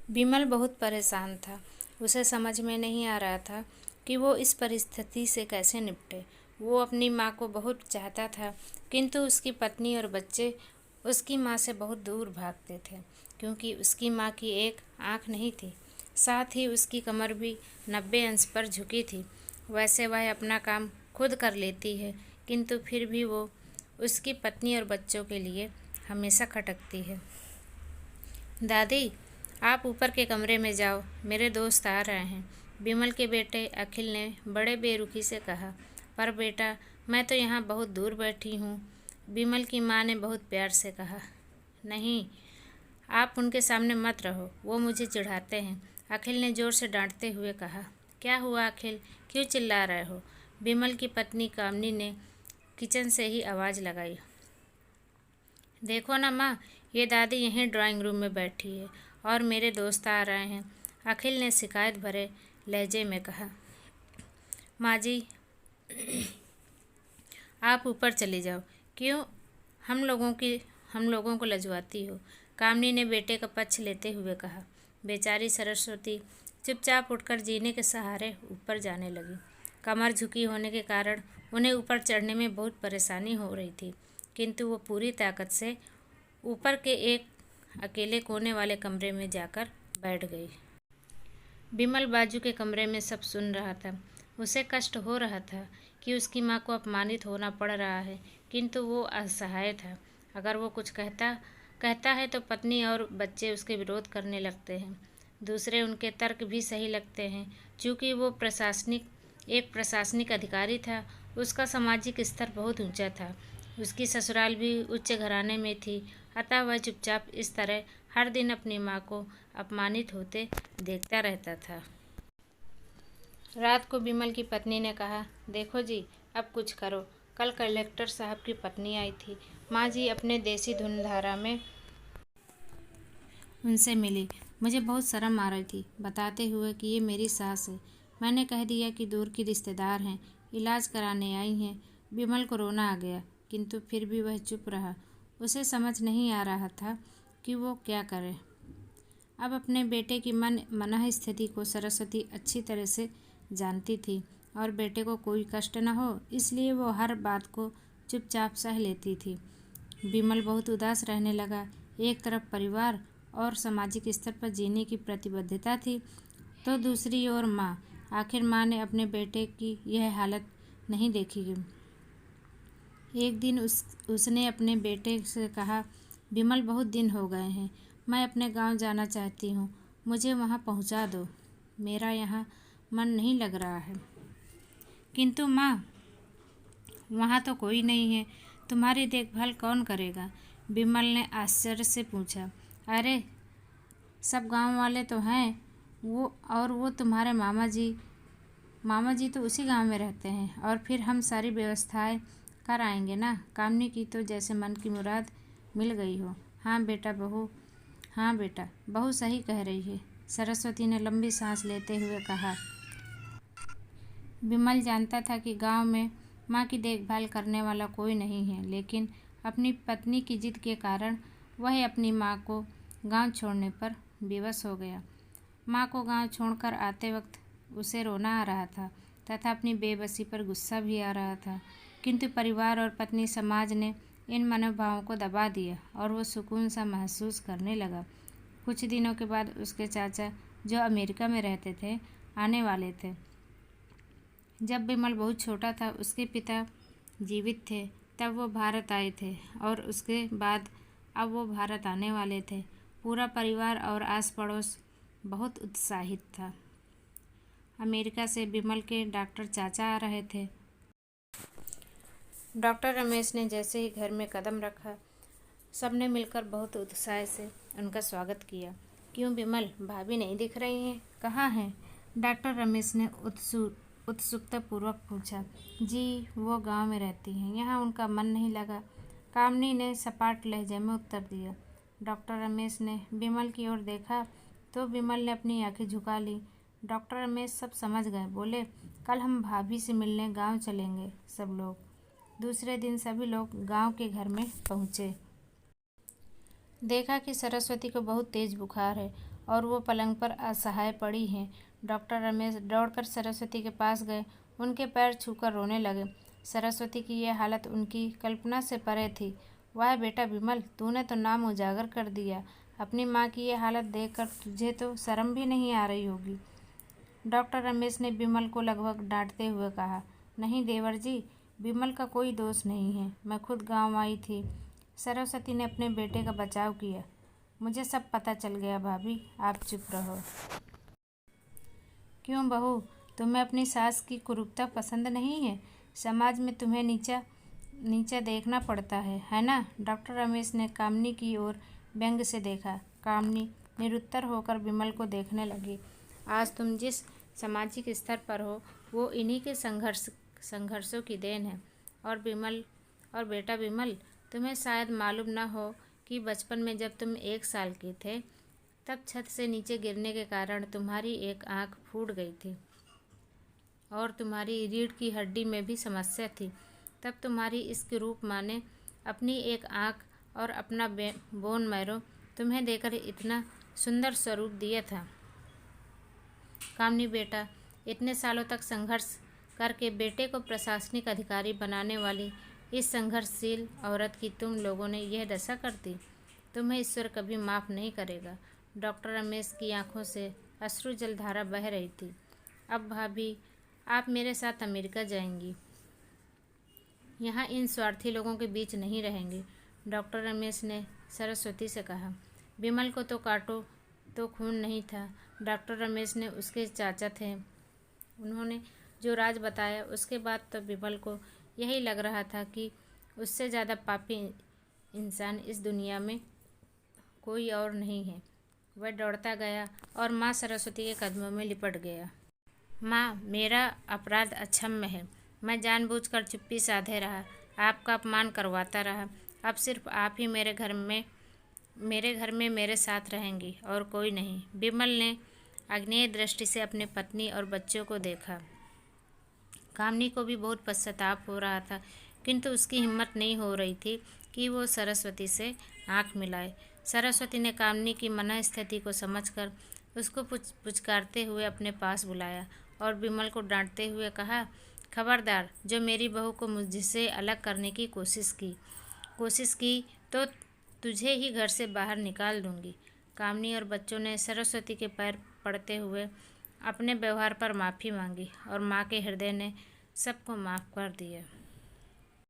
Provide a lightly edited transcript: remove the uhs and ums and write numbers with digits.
विमल बहुत परेशान था। उसे समझ में नहीं आ रहा था कि वो इस परिस्थिति से कैसे निपटे। वो अपनी माँ को बहुत चाहता था, किंतु उसकी पत्नी और बच्चे उसकी माँ से बहुत दूर भागते थे, क्योंकि उसकी माँ की एक आँख नहीं थी। साथ ही उसकी कमर भी 90 अंश पर झुकी थी। वैसे वह अपना काम खुद कर लेती है, किंतु फिर भी वो उसकी पत्नी और बच्चों के लिए हमेशा खटकती है। दादी, आप ऊपर के कमरे में जाओ, मेरे दोस्त आ रहे हैं, विमल के बेटे अखिल ने बड़े बेरुखी से कहा। पर बेटा, मैं तो यहाँ बहुत दूर बैठी हूँ, विमल की माँ ने बहुत प्यार से कहा। नहीं, आप उनके सामने मत रहो, वो मुझे चिढ़ाते हैं, अखिल ने ज़ोर से डांटते हुए कहा। क्या हुआ अखिल, क्यों चिल्ला रहे हो? विमल की पत्नी कामनी ने किचन से ही आवाज़ लगाई। देखो ना माँ, ये दादी यहीं ड्राइंग रूम में बैठी है और मेरे दोस्त आ रहे हैं, अखिल ने शिकायत भरे लहजे में कहा। माँ जी, आप ऊपर चली जाओ, क्यों हम लोगों को लजवाती हो? कामनी ने बेटे का पक्ष लेते हुए कहा। बेचारी सरस्वती चुपचाप उठकर जीने के सहारे ऊपर जाने लगी। कमर झुकी होने के कारण उन्हें ऊपर चढ़ने में बहुत परेशानी हो रही थी, किंतु वो पूरी ताकत से ऊपर के एक अकेले कोने वाले कमरे में जाकर बैठ गई। विमल बाजू के कमरे में सब सुन रहा था। उसे कष्ट हो रहा था कि उसकी माँ को अपमानित होना पड़ रहा है, किंतु वो असहाय था। अगर वो कुछ कहता है तो पत्नी और बच्चे उसके विरोध करने लगते हैं। दूसरे उनके तर्क भी सही लगते हैं। चूँकि वो एक प्रशासनिक अधिकारी था, उसका सामाजिक स्तर बहुत ऊंचा था। उसकी ससुराल भी उच्च घराने में थी, अतः वह चुपचाप इस तरह हर दिन अपनी माँ को अपमानित होते देखता रहता था। रात को विमल की पत्नी ने कहा, देखो जी, अब कुछ करो। कल कलेक्टर साहब की पत्नी आई थी, माँ जी अपने देसी धुनधारा में उनसे मिली। मुझे बहुत शर्म आ रही थी, बताते हुए कि ये मेरी सास है। मैंने कह दिया कि दूर की रिश्तेदार हैं, इलाज कराने आई हैं। विमल को रोना आ गया, किंतु फिर भी वह चुप रहा। उसे समझ नहीं आ रहा था कि वो क्या करे। अब अपने बेटे की मनः स्थिति को सरस्वती अच्छी तरह से जानती थी और बेटे को कोई कष्ट न हो, इसलिए वो हर बात को चुपचाप सह लेती थी। विमल बहुत उदास रहने लगा। एक तरफ परिवार और सामाजिक स्तर पर जीने की प्रतिबद्धता थी, तो दूसरी ओर माँ। आखिर माँ ने अपने बेटे की यह हालत नहीं देखी। एक दिन उसने अपने बेटे से कहा, विमल, बहुत दिन हो गए हैं, मैं अपने गांव जाना चाहती हूँ, मुझे वहाँ पहुँचा दो, मेरा यहाँ मन नहीं लग रहा है। किंतु माँ, वहाँ तो कोई नहीं है, तुम्हारी देखभाल कौन करेगा? विमल ने आश्चर्य से पूछा। अरे, सब गांव वाले तो हैं, वो तुम्हारे मामा जी तो उसी गांव में रहते हैं, और फिर हम सारी व्यवस्थाएं कर आएंगे ना। कामनी की तो जैसे मन की मुराद मिल गई हो। हाँ बेटा, बहू सही कह रही है, सरस्वती ने लंबी सांस लेते हुए कहा। विमल जानता था कि गांव में माँ की देखभाल करने वाला कोई नहीं है, लेकिन अपनी पत्नी की जिद के कारण वह अपनी माँ को गांव छोड़ने पर विवश हो गया। माँ को गांव छोड़कर आते वक्त उसे रोना आ रहा था तथा अपनी बेबसी पर गुस्सा भी आ रहा था, किंतु परिवार और पत्नी समाज ने इन मनोभावों को दबा दिया और वो सुकून सा महसूस करने लगा। कुछ दिनों के बाद उसके चाचा, जो अमेरिका में रहते थे, आने वाले थे। जब विमल बहुत छोटा था, उसके पिता जीवित थे, तब वो भारत आए थे, और उसके बाद अब वो भारत आने वाले थे। पूरा परिवार और आस पड़ोस बहुत उत्साहित था। अमेरिका से विमल के डॉक्टर चाचा आ रहे थे। डॉक्टर रमेश ने जैसे ही घर में कदम रखा, सबने मिलकर बहुत उत्साह से उनका स्वागत किया। क्यों विमल, भाभी नहीं दिख रही हैं, कहाँ हैं? डॉक्टर रमेश ने उत्सुकतापूर्वक पूछा। जी, वो गांव में रहती हैं, यहाँ उनका मन नहीं लगा, कामनी ने सपाट लहजे में उत्तर दिया। डॉक्टर रमेश ने विमल की ओर देखा तो विमल ने अपनी आंखें झुका ली। डॉक्टर रमेश सब समझ गए, बोले, कल हम भाभी से मिलने गांव चलेंगे सब लोग। दूसरे दिन सभी लोग गांव के घर में पहुँचे। देखा कि सरस्वती को बहुत तेज बुखार है और वो पलंग पर असहाय पड़ी हैं। डॉक्टर रमेश दौड़कर सरस्वती के पास गए, उनके पैर छूकर रोने लगे। सरस्वती की यह हालत उनकी कल्पना से परे थी। वाह बेटा विमल, तूने तो नाम उजागर कर दिया। अपनी माँ की यह हालत देखकर तुझे तो शर्म भी नहीं आ रही होगी। डॉक्टर रमेश ने विमल को लगभग डांटते हुए कहा, नहीं देवर जी, विमल का कोई दोष नहीं है, मैं खुद गांव आई थी। सरस्वती ने अपने बेटे का बचाव किया। मुझे सब पता चल गया भाभी, आप चुप रहो। क्यों बहू, तुम्हें अपनी सास की कुरूपता पसंद नहीं है? समाज में तुम्हें नीचा देखना पड़ता है ना? डॉक्टर रमेश ने कामनी की ओर व्यंग से देखा। कामनी निरुत्तर होकर विमल को देखने लगी। आज तुम जिस सामाजिक स्तर पर हो वो इन्हीं के संघर्षों की देन है। और बेटा विमल, तुम्हें शायद मालूम न हो कि बचपन में जब तुम 1 साल के थे तब छत से नीचे गिरने के कारण तुम्हारी एक आंख फूट गई थी और तुम्हारी रीढ़ की हड्डी में भी समस्या थी। तब तुम्हारी इस कुरूप माँ ने अपनी एक आंख और अपना बोन मैरो तुम्हें देकर इतना सुंदर स्वरूप दिया था। कामनी बेटा, इतने सालों तक संघर्ष करके बेटे को प्रशासनिक अधिकारी बनाने वाली इस संघर्षशील औरत की तुम लोगों ने यह दशा कर दी। तुम्हें ईश्वर कभी माफ़ नहीं करेगा। डॉक्टर रमेश की आंखों से अश्रु जलधारा बह रही थी। अब भाभी, आप मेरे साथ अमेरिका जाएंगी, यहाँ इन स्वार्थी लोगों के बीच नहीं रहेंगे। डॉक्टर रमेश ने सरस्वती से कहा। विमल को तो काटो तो खून नहीं था। डॉक्टर रमेश ने उसके चाचा थे, उन्होंने जो राज बताया उसके बाद तो विमल को यही लग रहा था कि उससे ज़्यादा पापी इंसान इस दुनिया में कोई और नहीं है। वह दौड़ता गया और माँ सरस्वती के कदमों में लिपट गया। माँ, मेरा अपराध अक्षम्य है। मैं जानबूझकर चुप्पी साधे रहा, आपका अपमान करवाता रहा। अब सिर्फ आप ही मेरे घर में मेरे साथ रहेंगी और कोई नहीं। विमल ने आग्नेय दृष्टि से अपने पत्नी और बच्चों को देखा। कामनी को भी बहुत पश्चाताप हो रहा था, किंतु उसकी हिम्मत नहीं हो रही थी कि वो सरस्वती से आंख मिलाए। सरस्वती ने कामनी की मनःस्थिति को समझकर उसको पुचकारते हुए अपने पास बुलाया और विमल को डांटते हुए कहा, खबरदार, जो मेरी बहू को मुझसे अलग करने की कोशिश की तो तुझे ही घर से बाहर निकाल दूंगी। कामनी और बच्चों ने सरस्वती के पैर पड़ते हुए अपने व्यवहार पर माफ़ी मांगी और माँ के हृदय ने सबको माफ़ कर दिया।